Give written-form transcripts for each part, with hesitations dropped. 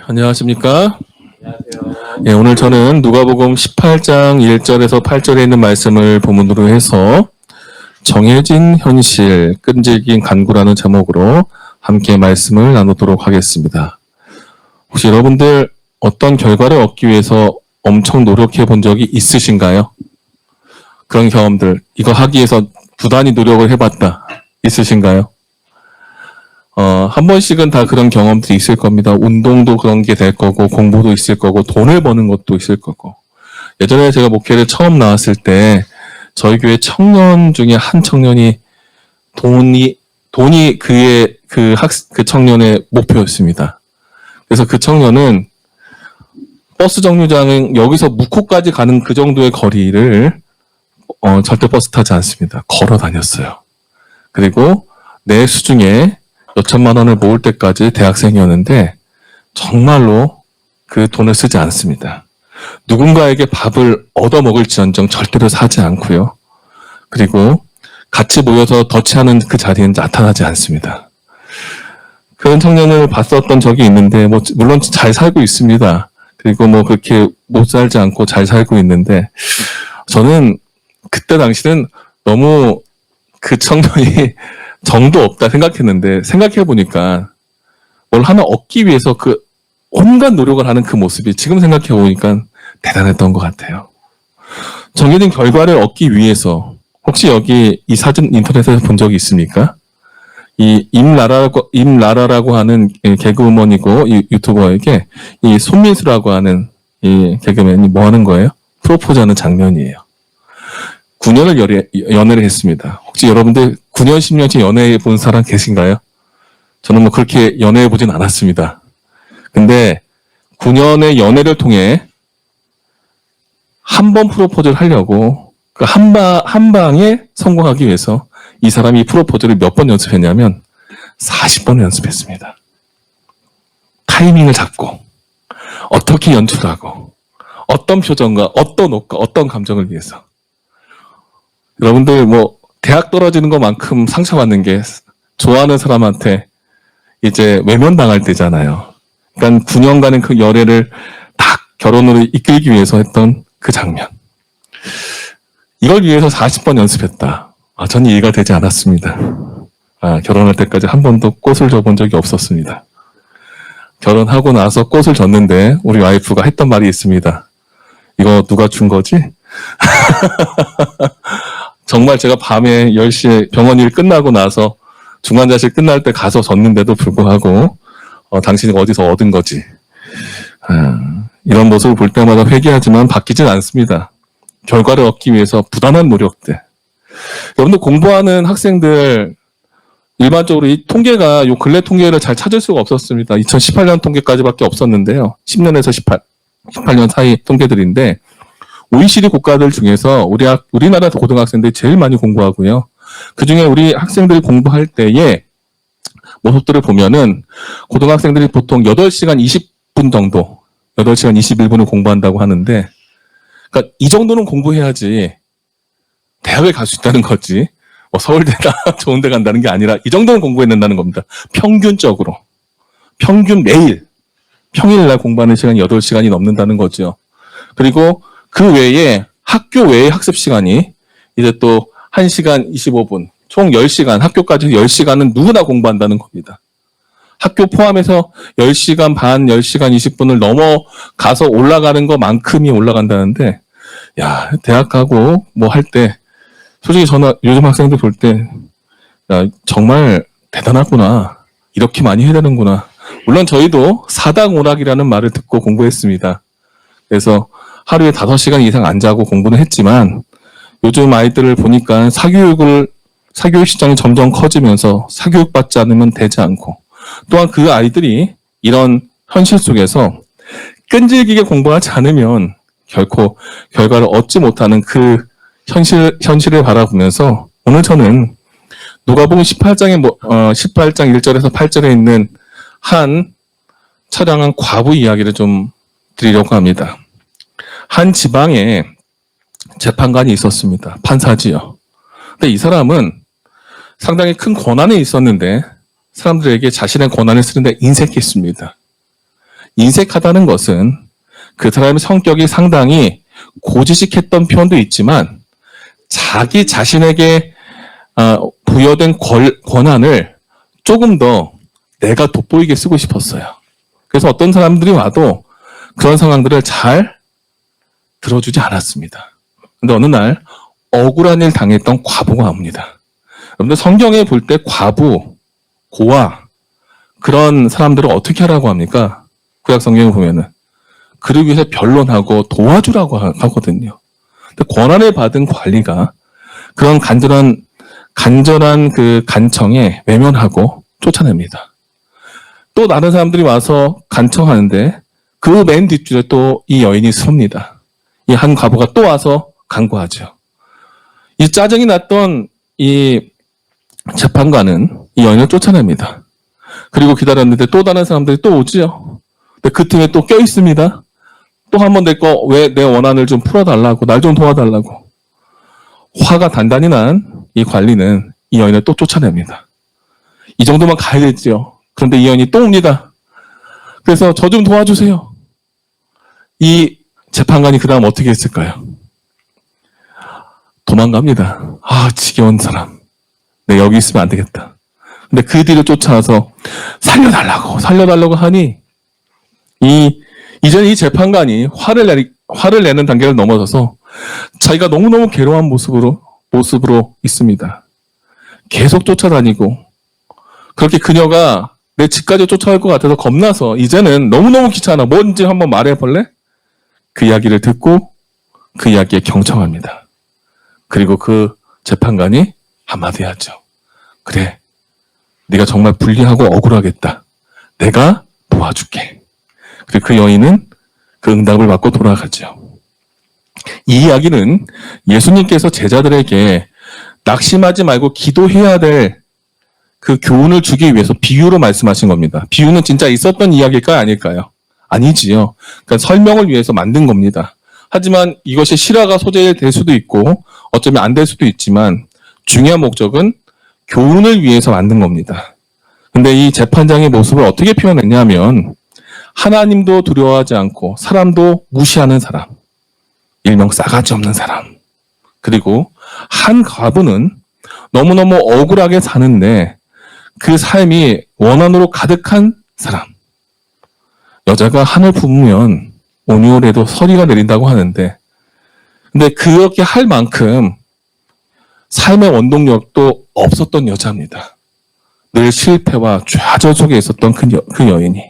안녕하십니까? 안녕하세요. 예, 오늘 저는 누가복음 18장 1절에서 8절에 있는 말씀을 본문으로 해서 정해진 현실, 끈질긴 간구라는 제목으로 함께 말씀을 나누도록 하겠습니다. 혹시 여러분들 어떤 결과를 얻기 위해서 엄청 노력해 본 적이 있으신가요? 그런 경험들, 이거 하기 위해서 부단히 노력을 해봤다. 있으신가요? 한 번씩은 다 그런 경험들이 있을 겁니다. 운동도 그런 게 될 거고, 공부도 있을 거고, 돈을 버는 것도 있을 거고. 예전에 제가 목회를 처음 나왔을 때, 저희 교회 청년 중에 한 청년이 돈이 그 청년의 목표였습니다. 그래서 그 청년은 버스 정류장은 여기서 묵호까지 가는 그 정도의 거리를, 절대 버스 타지 않습니다. 걸어 다녔어요. 그리고 내 수중에 몇천만 원을 모을 때까지 대학생이었는데 정말로 그 돈을 쓰지 않습니다. 누군가에게 밥을 얻어먹을지언정 절대로 사지 않고요. 그리고 같이 모여서 더치하는 그 자리엔 나타나지 않습니다. 그런 청년을 봤었던 적이 있는데 물론 잘 살고 있습니다. 그리고 그렇게 못 살지 않고 잘 살고 있는데 저는 그때 당시는 너무 그 청년이 정도 없다 생각했는데 생각해보니까 뭘 하나 얻기 위해서 그 온갖 노력을 하는 그 모습이 지금 생각해보니까 대단했던 것 같아요. 정해진 결과를 얻기 위해서 혹시 여기 이 사진 인터넷에서 본 적이 있습니까? 이 임라라라고 하는 개그우먼이고 이 유튜버에게 이 손민수라고 하는 이 개그맨이 뭐 하는 거예요? 프로포즈하는 장면이에요. 9년을 연애를 했습니다. 혹시 여러분들 9년, 10년째 연애해 본 사람 계신가요? 저는 그렇게 연애해 보진 않았습니다. 근데 9년의 연애를 통해 한 번 프로포즈를 하려고 그 한 방에 성공하기 위해서 이 사람이 프로포즈를 몇 번 연습했냐면 40번 연습했습니다. 타이밍을 잡고 어떻게 연출하고 어떤 표정과 어떤 옷과 어떤 감정을 위해서 여러분들 대학 떨어지는 것만큼 상처받는 게 좋아하는 사람한테 이제 외면당할 때잖아요. 그러니까 9년간의 그 열애를 딱 결혼으로 이끌기 위해서 했던 그 장면. 이걸 위해서 40번 연습했다. 전 이해가 되지 않았습니다. 결혼할 때까지 한 번도 꽃을 줘본 적이 없었습니다. 결혼하고 나서 꽃을 줬는데 우리 와이프가 했던 말이 있습니다. 이거 누가 준 거지? 정말 제가 밤에 10시에 병원 일 끝나고 나서 중환자실 끝날 때 가서 졌는데도 불구하고 당신이 어디서 얻은 거지. 이런 모습을 볼 때마다 회개하지만 바뀌진 않습니다. 결과를 얻기 위해서 부단한 노력들. 여러분들 공부하는 학생들 일반적으로 이 통계가 요 근래 통계를 잘 찾을 수가 없었습니다. 2018년 통계까지밖에 없었는데요. 10년에서 18년 사이 통계들인데 OECD 국가들 중에서 우리나라 고등학생들이 제일 많이 공부하고요. 그중에 우리 학생들이 공부할 때의 모습들을 보면은 고등학생들이 보통 8시간 20분 정도, 8시간 21분을 공부한다고 하는데 그러니까 이 정도는 공부해야지 대학을 갈 수 있다는 거지. 서울대나 좋은 데 간다는 게 아니라 이 정도는 공부해낸다는 겁니다. 평균적으로. 평일날 공부하는 시간이 8시간이 넘는다는 거죠. 그리고 그 외에 학교 외의 학습 시간이 이제 또 1시간 25분, 총 10시간, 학교까지 10시간은 누구나 공부한다는 겁니다. 학교 포함해서 10시간 반, 10시간 20분을 넘어가서 올라가는 것만큼이 올라간다는데, 대학 가고 할 때, 솔직히 저는 요즘 학생들 볼 때, 정말 대단하구나. 이렇게 많이 해야 되는구나. 물론 저희도 사당 오락이라는 말을 듣고 공부했습니다. 그래서 하루에 5시간 이상 안 자고 공부는 했지만 요즘 아이들을 보니까 사교육 시장이 점점 커지면서 사교육받지 않으면 되지 않고 또한 그 아이들이 이런 현실 속에서 끈질기게 공부하지 않으면 결코 결과를 얻지 못하는 그 현실을 바라보면서 오늘 저는 누가복음 18장 1절에서 8절에 있는 한 처량한 과부 이야기를 좀 드리려고 합니다. 한 지방에 재판관이 있었습니다. 판사지요. 근데 이 사람은 상당히 큰 권한에 있었는데 사람들에게 자신의 권한을 쓰는데 인색했습니다. 인색하다는 것은 그 사람의 성격이 상당히 고지식했던 표현도 있지만 자기 자신에게 부여된 권한을 조금 더 내가 돋보이게 쓰고 싶었어요. 그래서 어떤 사람들이 와도 그런 상황들을 잘 들어주지 않았습니다. 근데 어느 날 억울한 일 당했던 과부가 옵니다. 여러분들 성경에 볼 때 과부, 고아 그런 사람들을 어떻게 하라고 합니까? 구약 성경에 보면은 그를 위해서 변론하고 도와주라고 하거든요. 근데 권한을 받은 관리가 그런 간절한 그 간청에 외면하고 쫓아냅니다. 또 다른 사람들이 와서 간청하는데 그 맨 뒷줄에 또 이 여인이 섭니다. 이 한 과부가 또 와서 간구하죠. 이 짜증이 났던 이 재판관은 이 여인을 쫓아냅니다. 그리고 기다렸는데 또 다른 사람들이 또 오지요. 근데 그 틈에 또 껴있습니다. 또 한 번 왜 내 원한을 좀 풀어달라고, 날 좀 도와달라고. 화가 단단히 난 이 관리는 이 여인을 또 쫓아냅니다. 이 정도만 가야 되지요. 그런데 이 여인이 또 옵니다. 그래서 저 좀 도와주세요. 이 재판관이 그 다음 어떻게 했을까요? 도망갑니다. 지겨운 사람. 내가 여기 있으면 안 되겠다. 근데 그 뒤를 쫓아와서 살려달라고 하니 이제 이 재판관이 화를 내는 단계를 넘어서서 자기가 너무너무 괴로운 모습으로 있습니다. 계속 쫓아다니고 그렇게 그녀가 내 집까지 쫓아갈 것 같아서 겁나서 이제는 너무너무 귀찮아. 뭔지 한번 말해볼래? 그 이야기를 듣고 그 이야기에 경청합니다. 그리고 그 재판관이 한마디 하죠. 그래, 네가 정말 불리하고 억울하겠다. 내가 도와줄게. 그리고 그 여인은 그 응답을 받고 돌아가죠. 이 이야기는 예수님께서 제자들에게 낙심하지 말고 기도해야 될 그 교훈을 주기 위해서 비유로 말씀하신 겁니다. 비유는 진짜 있었던 이야기일까요? 아닐까요? 아니지요. 그러니까 설명을 위해서 만든 겁니다. 하지만 이것이 실화가 소재될 수도 있고 어쩌면 안 될 수도 있지만 중요한 목적은 교훈을 위해서 만든 겁니다. 근데 이 재판장의 모습을 어떻게 표현했냐면 하나님도 두려워하지 않고 사람도 무시하는 사람, 일명 싸가지 없는 사람, 그리고 한 과부는 너무너무 억울하게 사는데 그 삶이 원한으로 가득한 사람. 여자가 한을 품으면 온유월에도 서리가 내린다고 하는데 근데 그렇게 할 만큼 삶의 원동력도 없었던 여자입니다. 늘 실패와 좌절 속에 있었던 그 여인이.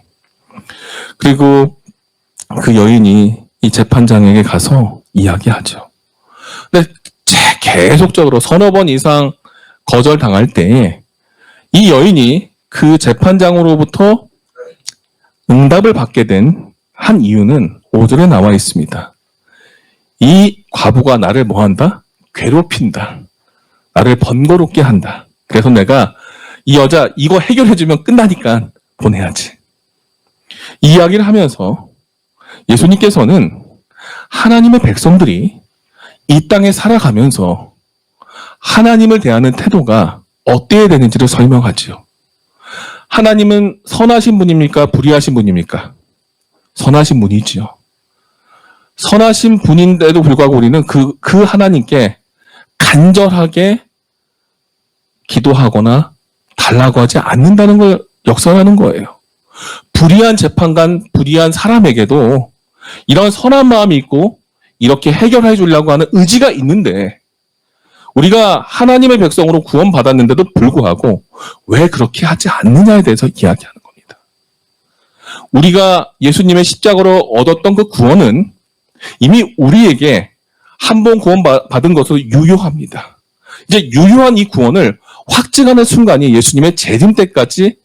그리고 그 여인이 이 재판장에게 가서 이야기하죠. 근데 계속적으로 서너 번 이상 거절당할 때에 이 여인이 그 재판장으로부터 응답을 받게 된 한 이유는 5절에 나와 있습니다. 이 과부가 나를 뭐한다? 괴롭힌다. 나를 번거롭게 한다. 그래서 내가 이 여자 이거 해결해주면 끝나니까 보내야지. 이 이야기를 하면서 예수님께서는 하나님의 백성들이 이 땅에 살아가면서 하나님을 대하는 태도가 어때야 되는지를 설명하지요. 하나님은 선하신 분입니까? 불의하신 분입니까? 선하신 분이지요. 선하신 분인데도 불구하고 우리는 그 하나님께 간절하게 기도하거나 달라고 하지 않는다는 걸 역설하는 거예요. 불의한 재판관, 불의한 사람에게도 이런 선한 마음이 있고 이렇게 해결해 주려고 하는 의지가 있는데 우리가 하나님의 백성으로 구원받았는데도 불구하고 왜 그렇게 하지 않느냐에 대해서 이야기하는 겁니다. 우리가 예수님의 십자가로 얻었던 그 구원은 이미 우리에게 한 번 구원받은 것으로 유효합니다. 이제 유효한 이 구원을 확증하는 순간이 예수님의 재림 때까지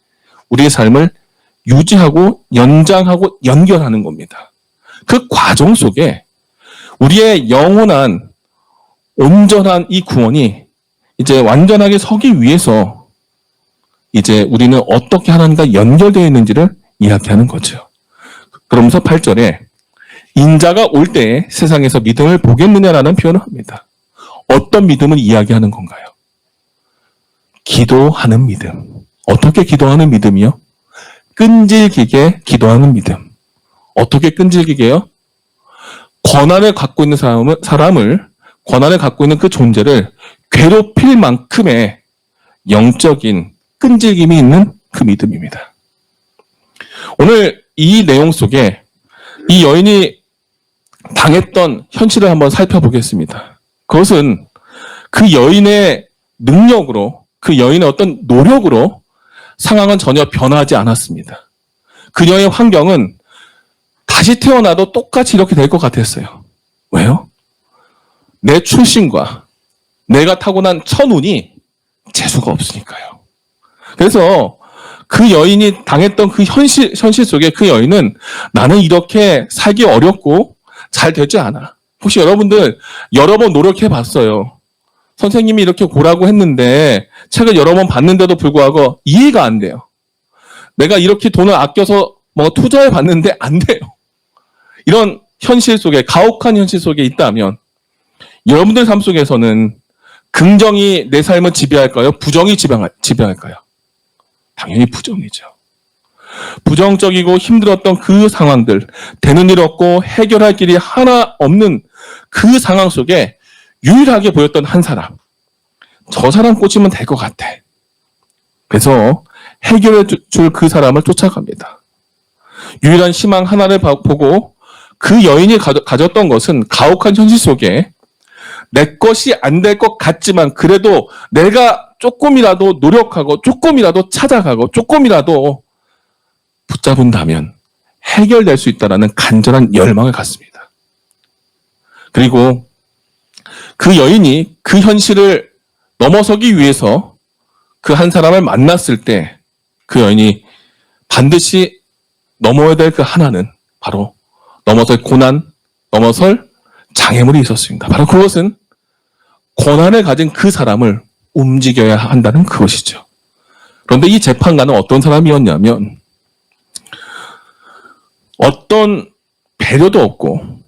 우리의 삶을 유지하고 연장하고 연결하는 겁니다. 그 과정 속에 우리의 영원한 온전한 이 구원이 이제 완전하게 서기 위해서 이제 우리는 어떻게 하나님과 연결되어 있는지를 이야기하는 거죠. 그러면서 8절에 인자가 올 때에 세상에서 믿음을 보겠느냐라는 표현을 합니다. 어떤 믿음을 이야기하는 건가요? 기도하는 믿음. 어떻게 기도하는 믿음이요? 끈질기게 기도하는 믿음. 어떻게 끈질기게요? 권한을 갖고 있는 권한을 갖고 있는 그 존재를 괴롭힐 만큼의 영적인 끈질김이 있는 그 믿음입니다. 오늘 이 내용 속에 이 여인이 당했던 현실을 한번 살펴보겠습니다. 그것은 그 여인의 능력으로, 그 여인의 어떤 노력으로 상황은 전혀 변하지 않았습니다. 그녀의 환경은 다시 태어나도 똑같이 이렇게 될 것 같았어요. 왜요? 내 출신과 내가 타고난 천운이 재수가 없으니까요. 그래서 그 여인이 당했던 그 현실 속에 그 여인은 나는 이렇게 살기 어렵고 잘 되지 않아. 혹시 여러분들 여러 번 노력해 봤어요. 선생님이 이렇게 보라고 했는데 책을 여러 번 봤는데도 불구하고 이해가 안 돼요. 내가 이렇게 돈을 아껴서 뭐 투자해 봤는데 안 돼요. 이런 현실 속에, 가혹한 현실 속에 있다면 여러분들 삶 속에서는 긍정이 내 삶을 지배할까요? 부정이 지배할까요? 당연히 부정이죠. 부정적이고 힘들었던 그 상황들, 되는 일 없고 해결할 길이 하나 없는 그 상황 속에 유일하게 보였던 한 사람. 저 사람 꽂으면 될 것 같아. 그래서 해결해 줄 그 사람을 쫓아갑니다. 유일한 희망 하나를 보고 그 여인이 가졌던 것은 가혹한 현실 속에 내 것이 안 될 것 같지만 그래도 내가 조금이라도 노력하고 조금이라도 찾아가고 조금이라도 붙잡은다면 해결될 수 있다는 간절한 열망을 갖습니다. 그리고 그 여인이 그 현실을 넘어서기 위해서 그 한 사람을 만났을 때 그 여인이 반드시 넘어야 될 그 하나는 바로 넘어설 고난, 넘어설 장애물이 있었습니다. 바로 그것은 고난을 가진 그 사람을 움직여야 한다는 그것이죠. 그런데 이 재판관은 어떤 사람이었냐면 어떤 배려도 없고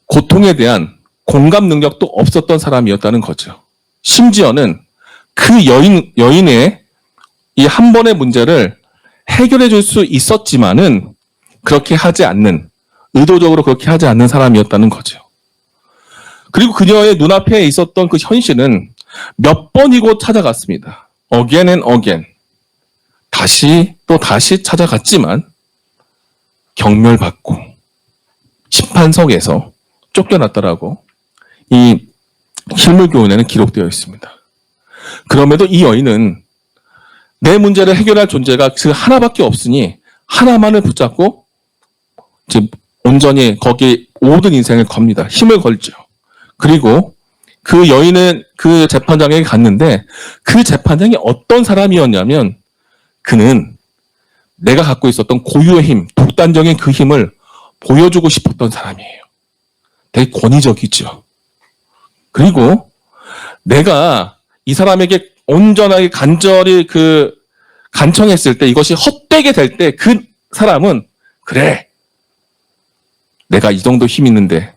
고통에 대한 공감 능력도 없었던 사람이었다는 거죠. 심지어는 그 여인의 이 한 번의 문제를 해결해 줄 수 있었지만은 그렇게 하지 않는, 의도적으로 그렇게 하지 않는 사람이었다는 거죠. 그리고 그녀의 눈앞에 있었던 그 현실은 몇 번이고 찾아갔습니다. Again and again. 다시 또 다시 찾아갔지만 경멸받고 심판석에서 쫓겨났다라고 이 실물교훈에는 기록되어 있습니다. 그럼에도 이 여인은 내 문제를 해결할 존재가 그 하나밖에 없으니 하나만을 붙잡고 이제 온전히 거기에 모든 인생을 겁니다. 힘을 걸죠. 그리고 그 여인은 그 재판장에게 갔는데 그 재판장이 어떤 사람이었냐면 그는 내가 갖고 있었던 고유의 힘, 독단적인 그 힘을 보여주고 싶었던 사람이에요. 되게 권위적이죠. 그리고 내가 이 사람에게 온전하게 간절히 간청했을 때 이것이 헛되게 될 때 그 사람은 그래. 내가 이 정도 힘 있는데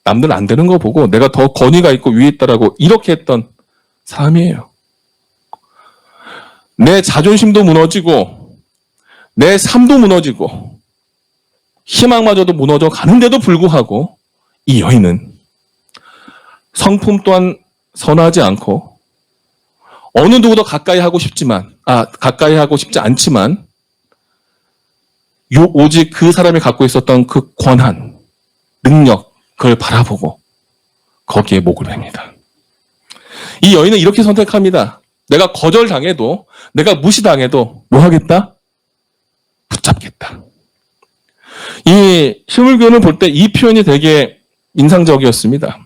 남들 안 되는 거 보고 내가 더 권위가 있고 위에 있다라고 이렇게 했던 사람이에요. 내 자존심도 무너지고 내 삶도 무너지고 희망마저도 무너져 가는데도 불구하고 이 여인은 성품 또한 선하지 않고 어느 누구도 가까이 하고 싶지 않지만 오직 그 사람이 갖고 있었던 그 권한, 능력, 그걸 바라보고 거기에 목을 맵니다. 이 여인은 이렇게 선택합니다. 내가 거절당해도, 내가 무시당해도 뭐 하겠다? 붙잡겠다. 이 실물교훈을 볼 때 이 표현이 되게 인상적이었습니다.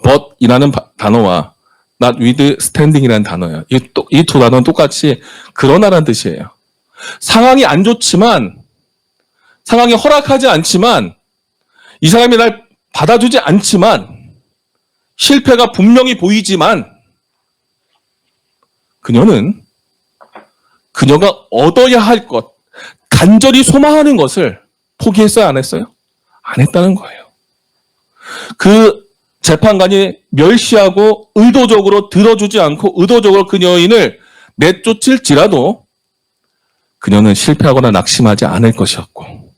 but이라는 단어와 not with standing이라는 단어예요. 이 두 단어는 똑같이 그러나라는 뜻이에요. 상황이 안 좋지만, 상황이 허락하지 않지만, 이 사람이 날 받아주지 않지만, 실패가 분명히 보이지만, 그녀가 얻어야 할 것, 간절히 소망하는 것을 포기했어요, 안 했어요? 안 했다는 거예요. 그 재판관이 멸시하고 의도적으로 들어주지 않고 의도적으로 그 여인을 내쫓을지라도 그녀는 실패하거나 낙심하지 않을 것이었고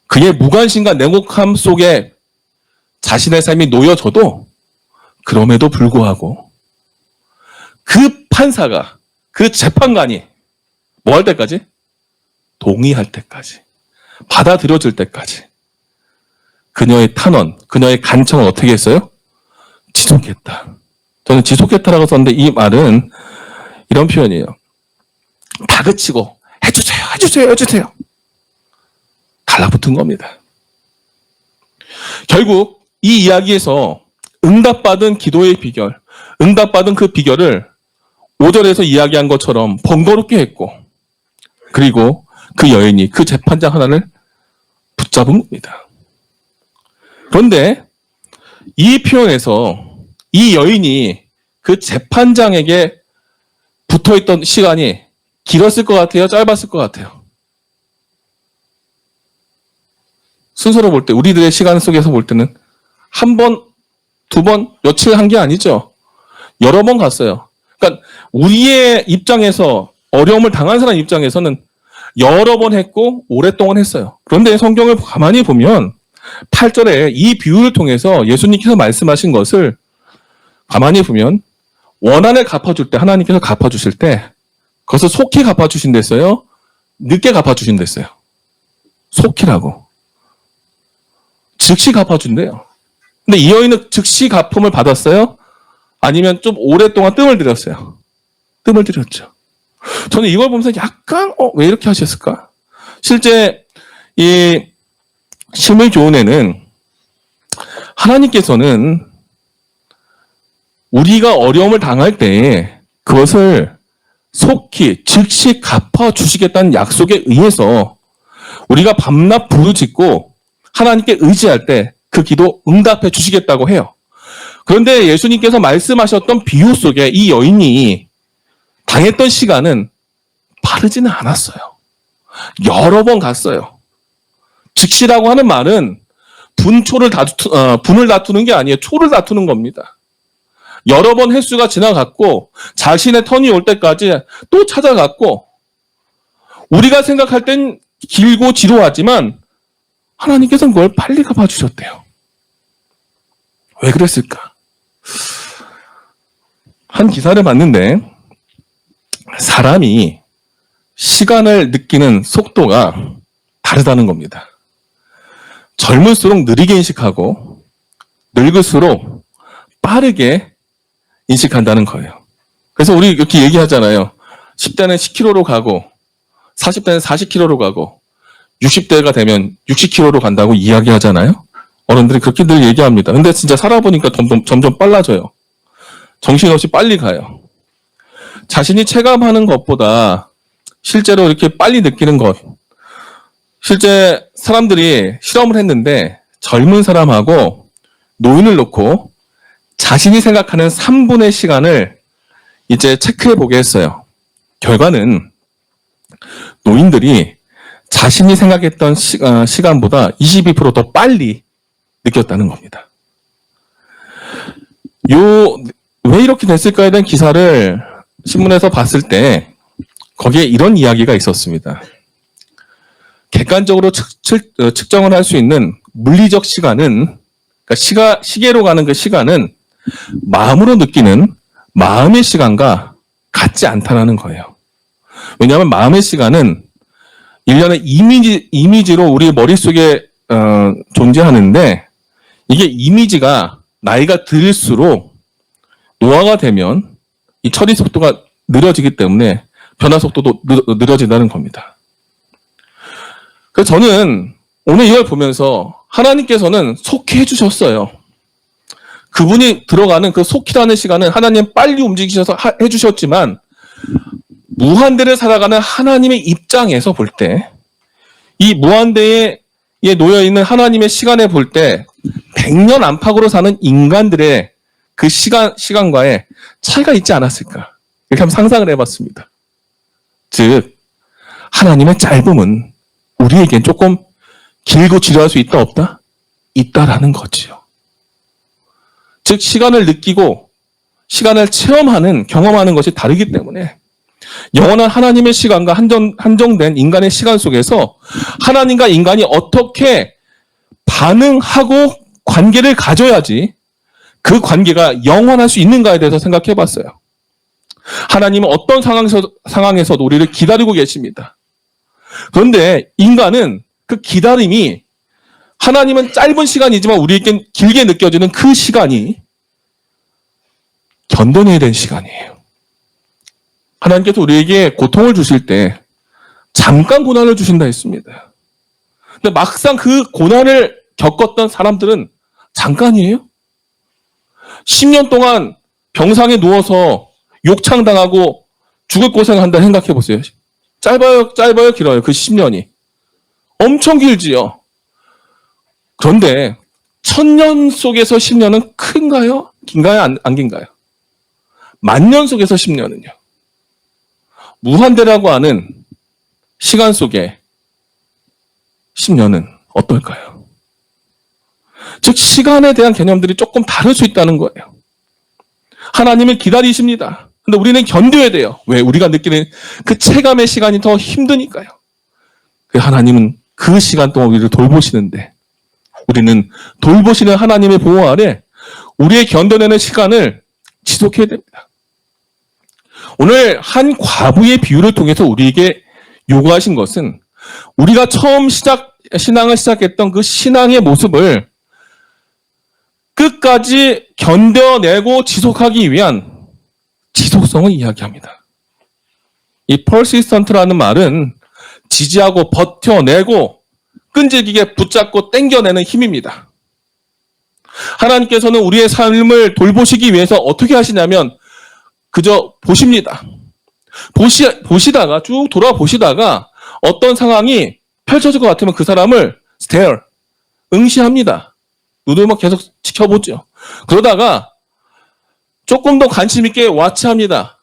그의 무관심과 냉혹함 속에 자신의 삶이 놓여져도 그럼에도 불구하고 그 판사가, 그 재판관이 뭐 할 때까지? 동의할 때까지, 받아들여질 때까지 그녀의 탄원, 그녀의 간청을 어떻게 했어요? 지속했다. 저는 지속했다라고 썼는데 이 말은 이런 표현이에요. 다그치고 해주세요, 해주세요, 해주세요. 달라붙은 겁니다. 결국 이 이야기에서 응답받은 기도의 비결, 응답받은 그 비결을 5절에서 이야기한 것처럼 번거롭게 했고, 그리고 그 여인이 그 재판장 하나를 붙잡은 겁니다. 그런데 이 표현에서 이 여인이 그 재판장에게 붙어있던 시간이 길었을 것 같아요? 짧았을 것 같아요? 순서로 볼 때, 우리들의 시간 속에서 볼 때는 한 번, 두 번, 며칠 한 게 아니죠. 여러 번 갔어요. 그러니까 우리의 입장에서, 어려움을 당한 사람 입장에서는 여러 번 했고 오랫동안 했어요. 그런데 성경을 가만히 보면 8절에 이 비유를 통해서 예수님께서 말씀하신 것을 가만히 보면 원한을 갚아줄 때, 하나님께서 갚아주실 때 그것을 속히 갚아주신댔어요? 늦게 갚아주신댔어요? 속히라고. 즉시 갚아준대요. 근데 이 여인은 즉시 갚음을 받았어요? 아니면 좀 오랫동안 뜸을 들였어요? 뜸을 들였죠. 저는 이걸 보면서 약간 왜 이렇게 하셨을까? 실제 이 심을 교훈에는 하나님께서는 우리가 어려움을 당할 때에 그것을 속히 즉시 갚아주시겠다는 약속에 의해서 우리가 밤낮 부르짖고 하나님께 의지할 때 그 기도 응답해 주시겠다고 해요. 그런데 예수님께서 말씀하셨던 비유 속에 이 여인이 당했던 시간은 빠르지는 않았어요. 여러 번 갔어요. 즉시라고 하는 말은 분을 다투는 게 아니에요. 초를 다투는 겁니다. 여러 번 횟수가 지나갔고 자신의 턴이 올 때까지 또 찾아갔고, 우리가 생각할 땐 길고 지루하지만 하나님께서는 그걸 빨리 갚아주셨대요. 왜 그랬을까? 한 기사를 봤는데 사람이 시간을 느끼는 속도가 다르다는 겁니다. 젊을수록 느리게 인식하고 늙을수록 빠르게 인식한다는 거예요. 그래서 우리 이렇게 얘기하잖아요. 10대는 10km로 가고 40대는 40km로 가고 60대가 되면 60km로 간다고 이야기하잖아요. 어른들이 그렇게 늘 얘기합니다. 근데 진짜 살아보니까 점점 빨라져요. 정신없이 빨리 가요. 자신이 체감하는 것보다 실제로 이렇게 빨리 느끼는 것. 실제 사람들이 실험을 했는데 젊은 사람하고 노인을 놓고 자신이 생각하는 3분의 시간을 이제 체크해 보게 했어요. 결과는 노인들이 자신이 생각했던 시간보다 22%더 빨리 느꼈다는 겁니다. 왜 이렇게 됐을까에 대한 기사를 신문에서 봤을 때 거기에 이런 이야기가 있었습니다. 객관적으로 측정을 할 수 있는 물리적 시간은, 그러니까 시계로 가는 그 시간은 마음으로 느끼는 마음의 시간과 같지 않다는 거예요. 왜냐하면 마음의 시간은 일련의 이미지로 우리 머릿속에 존재하는데, 이게 이미지가 나이가 들수록 노화가 되면 이 처리 속도가 느려지기 때문에 변화 속도도 느려진다는 겁니다. 그래서 저는 오늘 이걸 보면서 하나님께서는 속히 해주셨어요. 그분이 들어가는 그 속히라는 시간은 하나님 빨리 움직이셔서 해주셨지만, 무한대를 살아가는 하나님의 입장에서 볼 때, 이 무한대에 놓여있는 하나님의 시간에 볼 때 100년 안팎으로 사는 인간들의 그 시간과의 차이가 있지 않았을까? 이렇게 한번 상상을 해봤습니다. 즉, 하나님의 짧음은 우리에겐 조금 길고 지루할 수 있다, 없다? 있다라는 거지요. 즉, 시간을 느끼고 시간을 경험하는 것이 다르기 때문에 영원한 하나님의 시간과 한정된 인간의 시간 속에서 하나님과 인간이 어떻게 반응하고 관계를 가져야지 그 관계가 영원할 수 있는가에 대해서 생각해 봤어요. 하나님은 어떤 상황에서도 우리를 기다리고 계십니다. 그런데 인간은 그 기다림이 하나님은 짧은 시간이지만 우리에겐 길게 느껴지는 그 시간이 견뎌내야 되는 시간이에요. 하나님께서 우리에게 고통을 주실 때 잠깐 고난을 주신다 했습니다. 근데 막상 그 고난을 겪었던 사람들은 잠깐이에요. 10년 동안 병상에 누워서 욕창당하고 죽을 고생한다 생각해 보세요. 짧아요, 길어요. 그 10년이. 엄청 길지요. 그런데 1000년 속에서 10년은 큰가요? 긴가요? 안 긴가요? 10,000년 속에서 10년은요. 무한대라고 하는 시간 속에 10년은 어떨까요? 즉 시간에 대한 개념들이 조금 다를 수 있다는 거예요. 하나님을 기다리십니다. 근데 우리는 견뎌야 돼요. 왜? 우리가 느끼는 그 체감의 시간이 더 힘드니까요. 하나님은 그 시간 동안 우리를 돌보시는데 우리는 돌보시는 하나님의 보호 아래 우리의 견뎌내는 시간을 지속해야 됩니다. 오늘 한 과부의 비유를 통해서 우리에게 요구하신 것은 우리가 처음 신앙을 시작했던 그 신앙의 모습을 끝까지 견뎌내고 지속하기 위한 지속성을 이야기합니다. 이 persistent라는 말은 지지하고 버텨내고 끈질기게 붙잡고 당겨내는 힘입니다. 하나님께서는 우리의 삶을 돌보시기 위해서 어떻게 하시냐면 그저 보십니다. 보시다가 쭉 돌아보시다가 어떤 상황이 펼쳐질 것 같으면 그 사람을 stare, 응시합니다. 눈을 계속 지켜보죠. 그러다가 조금 더 관심 있게 watch합니다.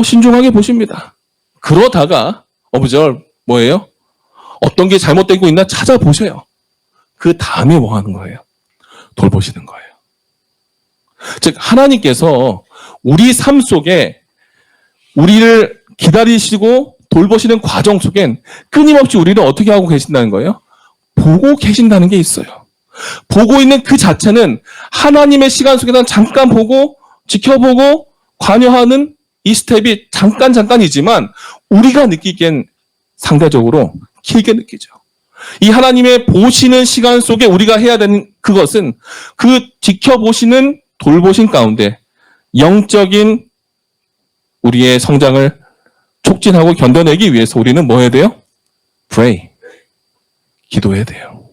신중하게 보십니다. 그러다가 observe, 뭐예요? 어떤 게 잘못되고 있나 찾아보세요. 그 다음에 뭐 하는 거예요? 돌보시는 거예요. 즉 하나님께서 우리 삶 속에 우리를 기다리시고 돌보시는 과정 속엔 끊임없이 우리를 어떻게 하고 계신다는 거예요? 보고 계신다는 게 있어요. 보고 있는 그 자체는 하나님의 시간 속에는 잠깐 보고 지켜보고 관여하는 이 스텝이 잠깐이지만 우리가 느끼기엔 상대적으로 길게 느끼죠. 이 하나님의 보시는 시간 속에 우리가 해야 되는 그것은 그 지켜보시는 돌보신 가운데 영적인 우리의 성장을 촉진하고 견뎌내기 위해서 우리는 뭐 해야 돼요? Pray. 기도해야 돼요.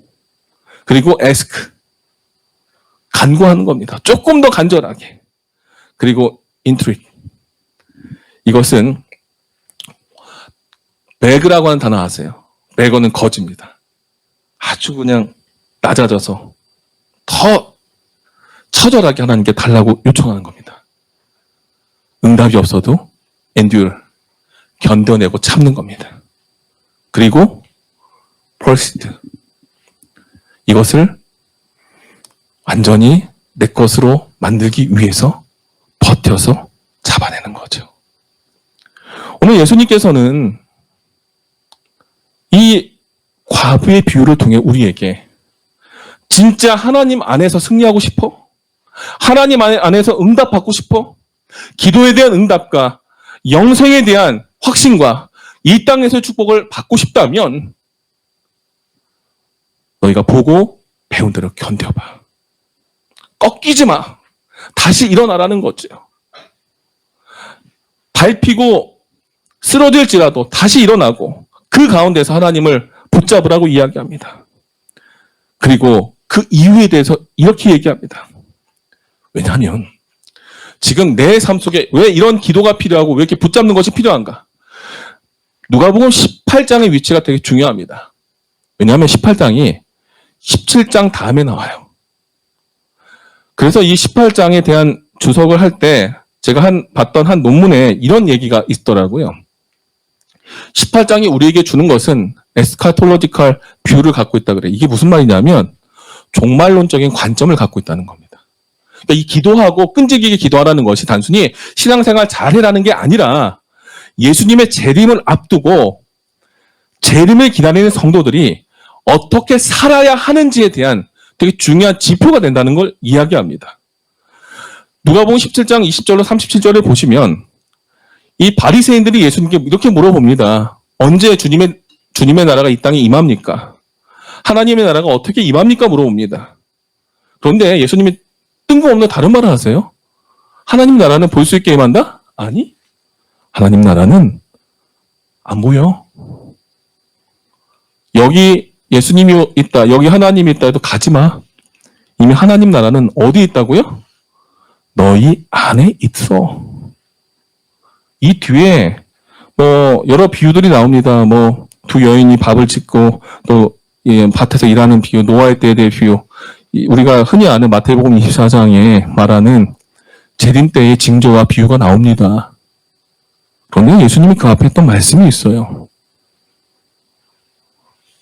그리고 ask. 간구하는 겁니다. 조금 더 간절하게. 그리고 entreat. 이것은 beg라고 하는 단어 아세요? beg은 거지입니다. 아주 그냥 낮아져서 더 처절하게 하나님께 달라고 요청하는 겁니다. 응답이 없어도 endure, 견뎌내고 참는 겁니다. 그리고 persist, 이것을 완전히 내 것으로 만들기 위해서 버텨서 잡아내는 거죠. 오늘 예수님께서는 이 과부의 비유를 통해 우리에게 진짜 하나님 안에서 승리하고 싶어? 하나님 안에서 응답받고 싶어? 기도에 대한 응답과 영생에 대한 확신과 이 땅에서의 축복을 받고 싶다면 너희가 보고 배운 대로 견뎌봐. 꺾이지 마. 다시 일어나라는 거죠. 밟히고 쓰러질지라도 다시 일어나고 그 가운데서 하나님을 붙잡으라고 이야기합니다. 그리고 그 이유에 대해서 이렇게 얘기합니다. 왜냐하면 지금 내 삶 속에 왜 이런 기도가 필요하고 왜 이렇게 붙잡는 것이 필요한가? 누가복음 18장의 위치가 되게 중요합니다. 왜냐하면 18장이 17장 다음에 나와요. 그래서 이 18장에 대한 주석을 할 때 제가 봤던 한 논문에 이런 얘기가 있더라고요. 18장이 우리에게 주는 것은 에스카톨로지컬 뷰를 갖고 있다 그래요. 이게 무슨 말이냐면 종말론적인 관점을 갖고 있다는 겁니다. 그러니까 이 기도하고 끈질기게 기도하라는 것이 단순히 신앙생활 잘해라는 게 아니라 예수님의 재림을 앞두고 재림을 기다리는 성도들이 어떻게 살아야 하는지에 대한 되게 중요한 지표가 된다는 걸 이야기합니다. 누가복음 17장 20절로 37절을 보시면 이 바리새인들이 예수님께 이렇게 물어봅니다. 언제 주님의 나라가 이 땅에 임합니까? 하나님의 나라가 어떻게 임합니까? 물어봅니다. 그런데 예수님이 뜬금없는 다른 말을 하세요. 하나님 나라는 볼 수 있게 임한다? 아니, 하나님 나라는 안 보여. 여기 예수님이 있다, 여기 하나님이 있다 해도 가지 마. 이미 하나님 나라는 어디 있다고요? 너희 안에 있어. 이 뒤에 여러 비유들이 나옵니다. 두 여인이 밥을 짓고 또 밭에서 일하는 비유, 노아의 때에 대해 비유, 우리가 흔히 아는 마태복음 24장에 말하는 재림 때의 징조와 비유가 나옵니다. 그런데 예수님이 그 앞에 했던 말씀이 있어요.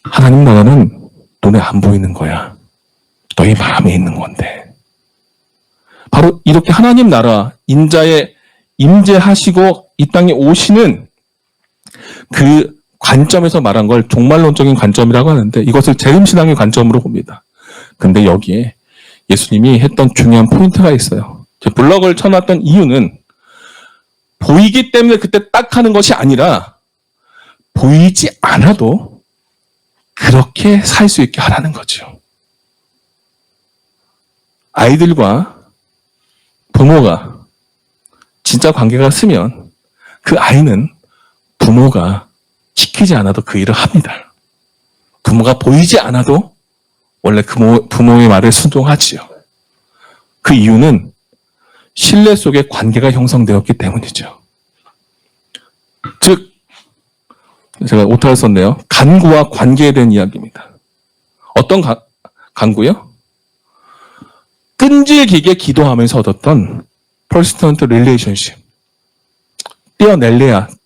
하나님 나라는 눈에 안 보이는 거야. 너희 마음에 있는 건데. 바로 이렇게 하나님 나라, 인자에 임재하시고 이 땅에 오시는 그 관점에서 말한 걸 종말론적인 관점이라고 하는데 이것을 재림신앙의 관점으로 봅니다. 근데 여기에 예수님이 했던 중요한 포인트가 있어요. 제 블럭을 쳐놨던 이유는 보이기 때문에 그때 딱 하는 것이 아니라 보이지 않아도 그렇게 살 수 있게 하라는 거죠. 아이들과 부모가 진짜 관계가 쓰면 그 아이는 부모가 시키지 않아도 그 일을 합니다. 부모가 보이지 않아도 원래 부모의 말을 순종하지요. 그 이유는 신뢰 속에 관계가 형성되었기 때문이죠. 즉, 제가 오타를 썼네요. 간구와 관계에 대한 이야기입니다. 어떤 간구요? 끈질기게 기도하면서 얻었던 persistent relationship.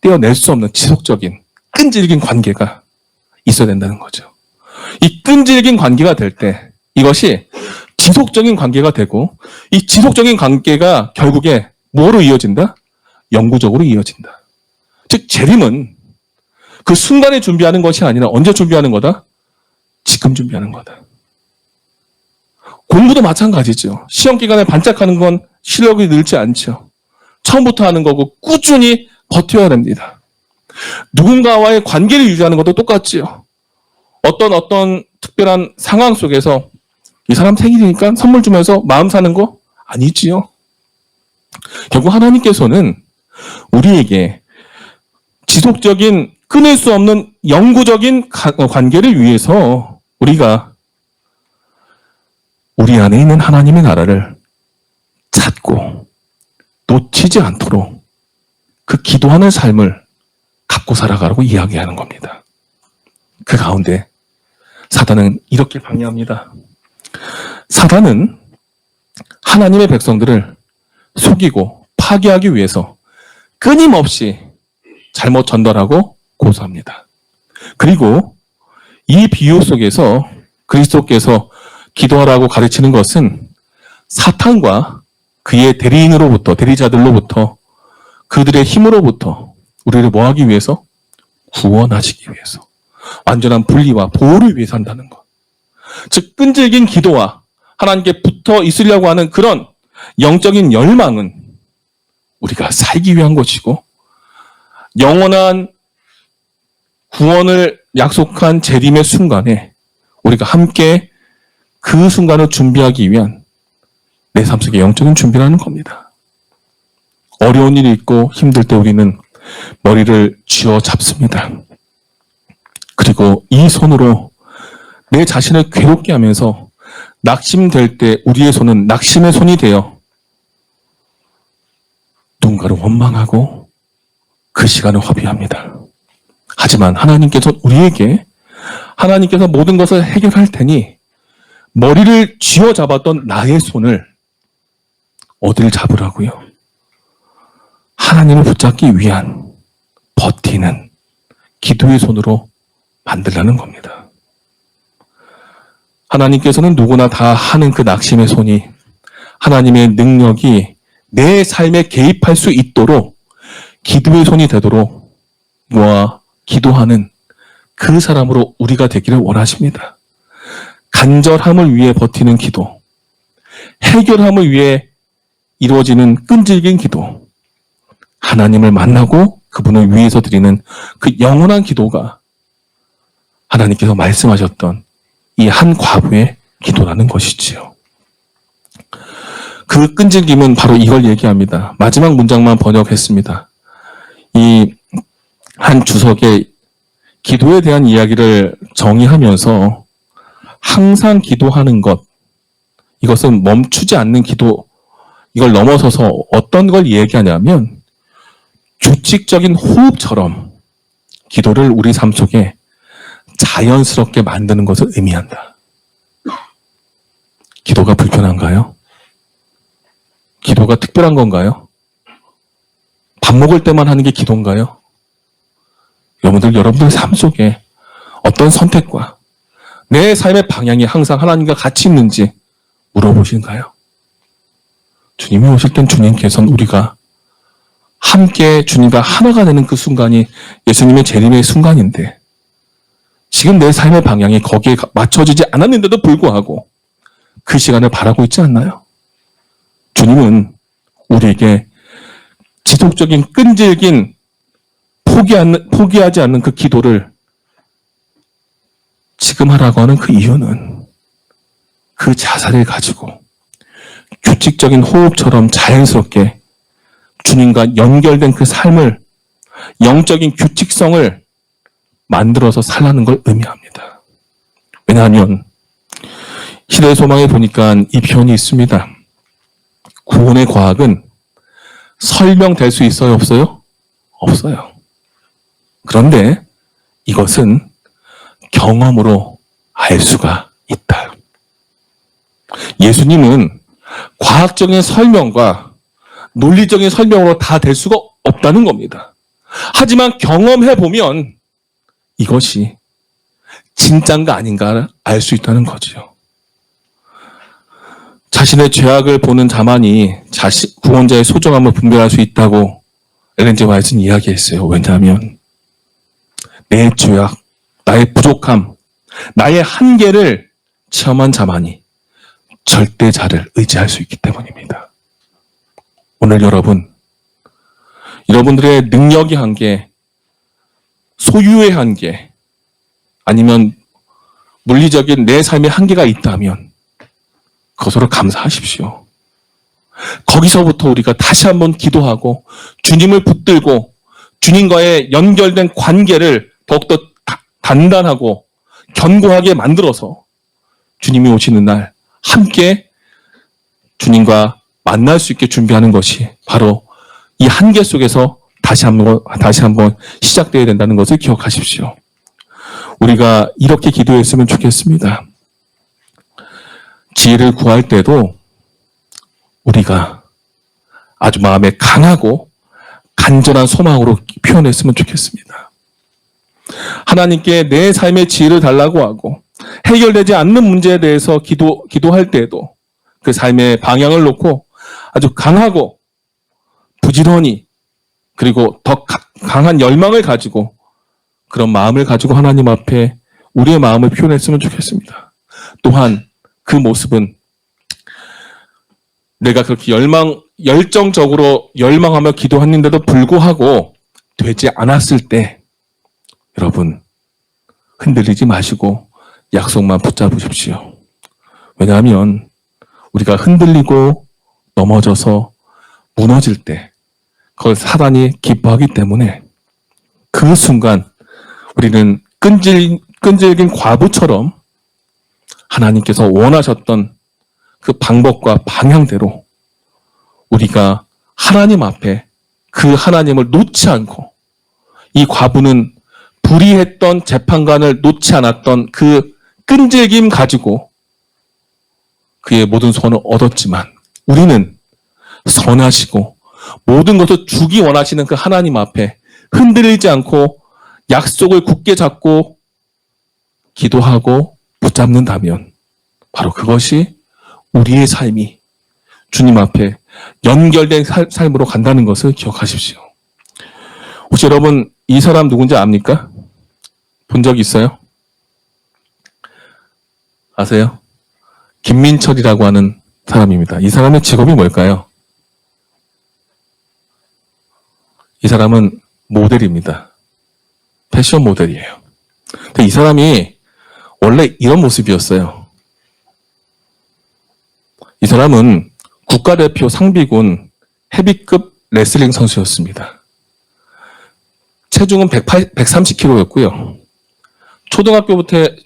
떼어낼 수 없는 지속적인 끈질긴 관계가 있어야 된다는 거죠. 이 끈질긴 관계가 될 때 이것이 지속적인 관계가 되고 이 지속적인 관계가 결국에 뭐로 이어진다? 영구적으로 이어진다. 즉 재림은 그 순간에 준비하는 것이 아니라 언제 준비하는 거다? 지금 준비하는 거다. 공부도 마찬가지죠. 시험 기간에 반짝하는 건 실력이 늘지 않죠. 처음부터 하는 거고 꾸준히 버텨야 됩니다. 누군가와의 관계를 유지하는 것도 똑같지요. 어떤 특별한 상황 속에서 이 사람 생일이니까 선물 주면서 마음 사는 거 아니지요. 결국 하나님께서는 우리에게 지속적인 끊을 수 없는 영구적인 관계를 위해서 우리가 우리 안에 있는 하나님의 나라를 찾고 놓치지 않도록 그 기도하는 삶을 갖고 살아가라고 이야기하는 겁니다. 그 가운데 사단은 이렇게 방해합니다. 사단은 하나님의 백성들을 속이고 파괴하기 위해서 끊임없이 잘못 전달하고 고소합니다. 그리고 이 비유 속에서 그리스도께서 기도하라고 가르치는 것은 사탄과 그의 대리자들로부터 그들의 힘으로부터 우리를 뭐 하기 위해서? 구원하시기 위해서. 완전한 분리와 보호를 위해서 한다는 것. 즉 끈질긴 기도와 하나님께 붙어 있으려고 하는 그런 영적인 열망은 우리가 살기 위한 것이고 영원한 구원을 약속한 재림의 순간에 우리가 함께 그 순간을 준비하기 위한 내 삶 속의 영적인 준비라는 겁니다. 어려운 일이 있고 힘들 때 우리는 머리를 쥐어 잡습니다. 그리고 이 손으로 내 자신을 괴롭게 하면서 낙심될 때 우리의 손은 낙심의 손이 되어 누군가를 원망하고 그 시간을 허비합니다. 하지만 하나님께서 모든 것을 해결할 테니 머리를 쥐어 잡았던 나의 손을 어디를 잡으라고요? 하나님을 붙잡기 위한 버티는 기도의 손으로 만들라는 겁니다. 하나님께서는 누구나 다 하는 그 낙심의 손이 하나님의 능력이 내 삶에 개입할 수 있도록 기도의 손이 되도록 모아 기도하는 그 사람으로 우리가 되기를 원하십니다. 간절함을 위해 버티는 기도, 해결함을 위해 이루어지는 끈질긴 기도, 하나님을 만나고 그분을 위해서 드리는 그 영원한 기도가 하나님께서 말씀하셨던 이 한 과부의 기도라는 것이지요. 그 끈질김은 바로 이걸 얘기합니다. 마지막 문장만 번역했습니다. 이 한 주석의 기도에 대한 이야기를 정의하면서 항상 기도하는 것, 이것은 멈추지 않는 기도, 이걸 넘어서서 어떤 걸 얘기하냐면 규칙적인 호흡처럼 기도를 우리 삶 속에 자연스럽게 만드는 것을 의미한다. 기도가 불편한가요? 기도가 특별한 건가요? 밥 먹을 때만 하는 게 기도인가요? 여러분들 삶 속에 어떤 선택과 내 삶의 방향이 항상 하나님과 같이 있는지 물어보신가요? 주님이 오실 땐 주님께서는 우리가 함께 주님과 하나가 되는 그 순간이 예수님의 재림의 순간인데 지금 내 삶의 방향이 거기에 맞춰지지 않았는데도 불구하고 그 시간을 바라고 있지 않나요? 주님은 우리에게 지속적인 끈질긴 포기하지 않는 그 기도를 지금 하라고 하는 그 이유는 그 자세를 가지고 규칙적인 호흡처럼 자연스럽게 주님과 연결된 그 삶을, 영적인 규칙성을 만들어서 살라는 걸 의미합니다. 왜냐하면 시대소망에 보니까 이 표현이 있습니다. 구원의 과학은 설명될 수 있어요? 없어요? 없어요. 그런데 이것은 경험으로 알 수가 있다. 예수님은 과학적인 설명과 논리적인 설명으로 다 될 수가 없다는 겁니다. 하지만 경험해보면 이것이 진짜인가 아닌가를 알 수 있다는 거죠. 자신의 죄악을 보는 자만이 구원자의 소중함을 분별할 수 있다고 엘렌 G. 화이트는 이야기했어요. 왜냐하면 내 죄악, 나의 부족함, 나의 한계를 체험한 자만이 절대자를 의지할 수 있기 때문입니다. 오늘 여러분들의 능력의 한계, 소유의 한계, 아니면 물리적인 내 삶의 한계가 있다면 그것으로 감사하십시오. 거기서부터 우리가 다시 한번 기도하고 주님을 붙들고 주님과의 연결된 관계를 더욱더 단단하고 견고하게 만들어서 주님이 오시는 날 함께 주님과 만날 수 있게 준비하는 것이 바로 이 한계 속에서 다시 한번 시작되어야 된다는 것을 기억하십시오. 우리가 이렇게 기도했으면 좋겠습니다. 지혜를 구할 때도 우리가 아주 마음에 강하고 간절한 소망으로 표현했으면 좋겠습니다. 하나님께 내 삶의 지혜를 달라고 하고 해결되지 않는 문제에 대해서 기도할 때에도 그 삶의 방향을 놓고 아주 강하고 부지런히 그리고 더 강한 열망을 가지고 그런 마음을 가지고 하나님 앞에 우리의 마음을 표현했으면 좋겠습니다. 또한 그 모습은 내가 그렇게 열정적으로 열망하며 기도했는데도 불구하고 되지 않았을 때 여러분 흔들리지 마시고 약속만 붙잡으십시오. 왜냐하면 우리가 흔들리고 넘어져서 무너질 때 그걸 사단이 기뻐하기 때문에 그 순간 우리는 끈질긴 과부처럼 하나님께서 원하셨던 그 방법과 방향대로 우리가 하나님 앞에 그 하나님을 놓지 않고 이 과부는 불의했던 재판관을 놓지 않았던 그 끈질김 가지고 그의 모든 소원을 얻었지만 우리는 선하시고 모든 것을 주기 원하시는 그 하나님 앞에 흔들리지 않고 약속을 굳게 잡고 기도하고 붙잡는다면 바로 그것이 우리의 삶이 주님 앞에 연결된 삶으로 간다는 것을 기억하십시오. 혹시 여러분 이 사람 누군지 압니까? 본 적 있어요? 아세요? 김민철이라고 하는 사람입니다. 이 사람의 직업이 뭘까요? 이 사람은 모델입니다. 패션 모델이에요. 근데 이 사람이 원래 이런 모습이었어요. 이 사람은 국가대표 상비군 헤비급 레슬링 선수였습니다. 체중은 130kg였고요.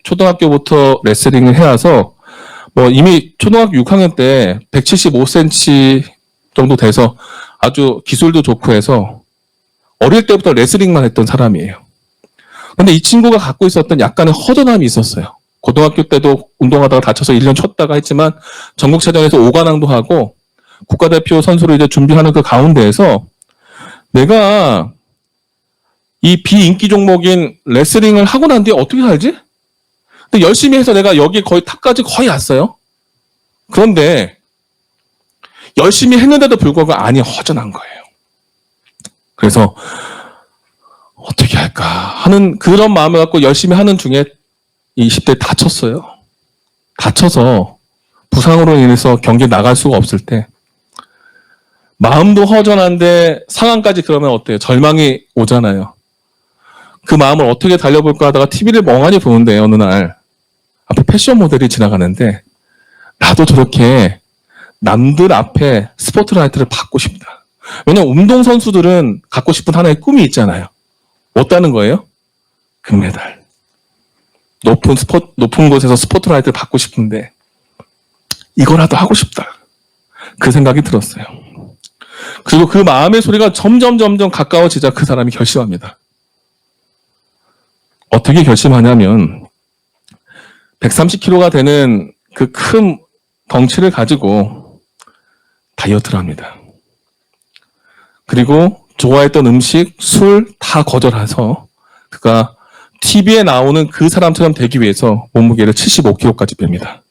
초등학교부터 레슬링을 해와서 이미 초등학교 6학년 때 175cm 정도 돼서 아주 기술도 좋고 해서 어릴 때부터 레슬링만 했던 사람이에요. 근데 이 친구가 갖고 있었던 약간의 허전함이 있었어요. 고등학교 때도 운동하다가 다쳐서 1년 쉬었다가 했지만 전국체전에서 5관왕도 하고 국가대표 선수로 이제 준비하는 그 가운데에서 내가 이 비인기 종목인 레슬링을 하고 난 뒤에 어떻게 살지? 근데 열심히 해서 내가 여기 거의 탑까지 거의 왔어요. 그런데 열심히 했는데도 불구하고 안이 허전한 거예요. 그래서 어떻게 할까 하는 그런 마음을 갖고 열심히 하는 중에 20대 다쳤어요. 다쳐서 부상으로 인해서 경기에 나갈 수가 없을 때 마음도 허전한데 상황까지 그러면 어때요? 절망이 오잖아요. 그 마음을 어떻게 달려볼까 하다가 TV를 멍하니 보는데 어느 날 앞에 패션 모델이 지나가는데 나도 저렇게 남들 앞에 스포트라이트를 받고 싶다. 왜냐면 운동선수들은 갖고 싶은 하나의 꿈이 있잖아요. 뭐다는 거예요? 금메달. 높은 곳에서 스포트라이트를 받고 싶은데 이거라도 하고 싶다. 그 생각이 들었어요. 그리고 그 마음의 소리가 점점 가까워지자 그 사람이 결심합니다. 어떻게 결심하냐면 130kg가 되는 그 큰 덩치를 가지고 다이어트를 합니다. 그리고 좋아했던 음식, 술 다 거절해서 그가 TV에 나오는 그 사람처럼 되기 위해서 몸무게를 75kg까지 뺍니다.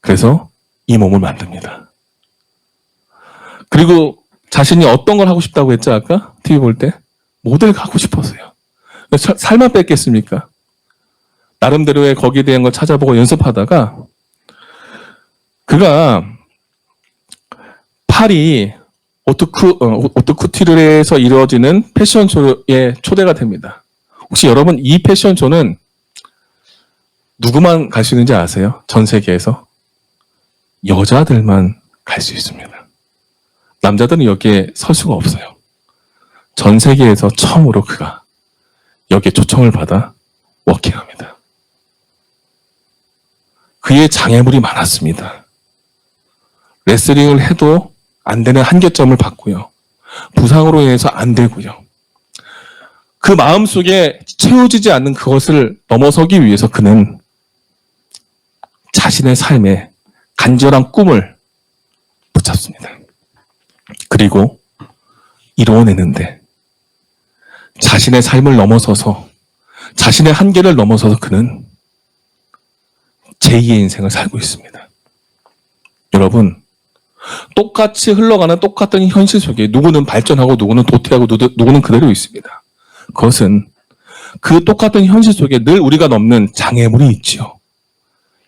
그래서 이 몸을 만듭니다. 그리고 자신이 어떤 걸 하고 싶다고 했죠, 아까? TV 볼 때? 모델 하고 싶었어요. 살만 뺐겠습니까? 나름대로의 거기에 대한 걸 찾아보고 연습하다가 그가 파리 오트쿠티르에서 이루어지는 패션쇼에 초대가 됩니다. 혹시 여러분 이 패션쇼는 누구만 갈 수 있는지 아세요? 전 세계에서? 여자들만 갈 수 있습니다. 남자들은 여기에 설 수가 없어요. 전 세계에서 처음으로 그가 여기에 초청을 받아 워킹합니다. 그의 장애물이 많았습니다. 레슬링을 해도 안 되는 한계점을 받고요. 부상으로 인해서 안 되고요. 그 마음속에 채워지지 않는 그것을 넘어서기 위해서 그는 자신의 삶에 간절한 꿈을 붙잡습니다. 그리고 이루어내는데 자신의 삶을 넘어서서 자신의 한계를 넘어서서 그는 제2의 인생을 살고 있습니다. 여러분, 똑같이 흘러가는 똑같은 현실 속에 누구는 발전하고 누구는 도태하고 누구는 그대로 있습니다. 그것은 그 똑같은 현실 속에 늘 우리가 넘는 장애물이 있지요.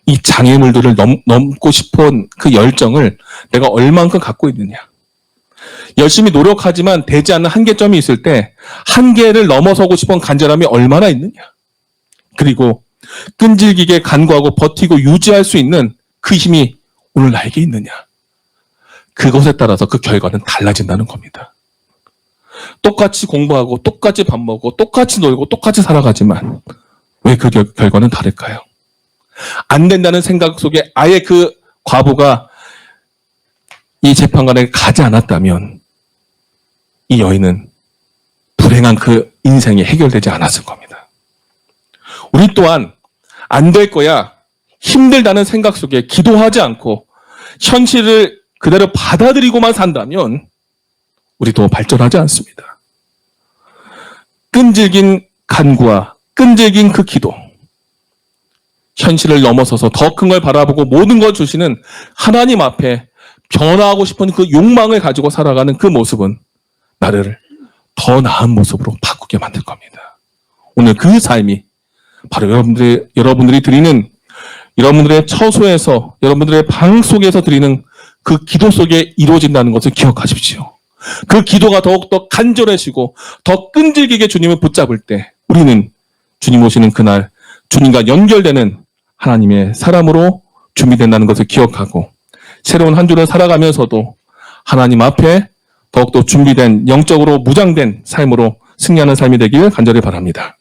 이 장애물들을 넘고 싶은 그 열정을 내가 얼만큼 갖고 있느냐. 열심히 노력하지만 되지 않는 한계점이 있을 때 한계를 넘어서고 싶은 간절함이 얼마나 있느냐. 그리고 끈질기게 간구하고 버티고 유지할 수 있는 그 힘이 오늘 나에게 있느냐. 그것에 따라서 그 결과는 달라진다는 겁니다. 똑같이 공부하고 똑같이 밥 먹고 똑같이 놀고 똑같이 살아가지만 왜 그 결과는 다를까요? 안 된다는 생각 속에 아예 그 과부가 이 재판관에 가지 않았다면 이 여인은 불행한 그 인생이 해결되지 않았을 겁니다. 우리 또한 안 될 거야, 힘들다는 생각 속에 기도하지 않고 현실을 그대로 받아들이고만 산다면 우리도 발전하지 않습니다. 끈질긴 간구와 끈질긴 그 기도, 현실을 넘어서서 더 큰 걸 바라보고 모든 걸 주시는 하나님 앞에 변화하고 싶은 그 욕망을 가지고 살아가는 그 모습은 나를 더 나은 모습으로 바꾸게 만들 겁니다. 오늘 그 삶이 바로 여러분들이 드리는, 여러분들의 처소에서, 여러분들의 방 속에서 드리는 그 기도 속에 이루어진다는 것을 기억하십시오. 그 기도가 더욱더 간절해지고 더 끈질기게 주님을 붙잡을 때 우리는 주님 오시는 그날 주님과 연결되는 하나님의 사람으로 준비된다는 것을 기억하고 새로운 한 주를 살아가면서도 하나님 앞에 더욱더 준비된 영적으로 무장된 삶으로 승리하는 삶이 되길 간절히 바랍니다.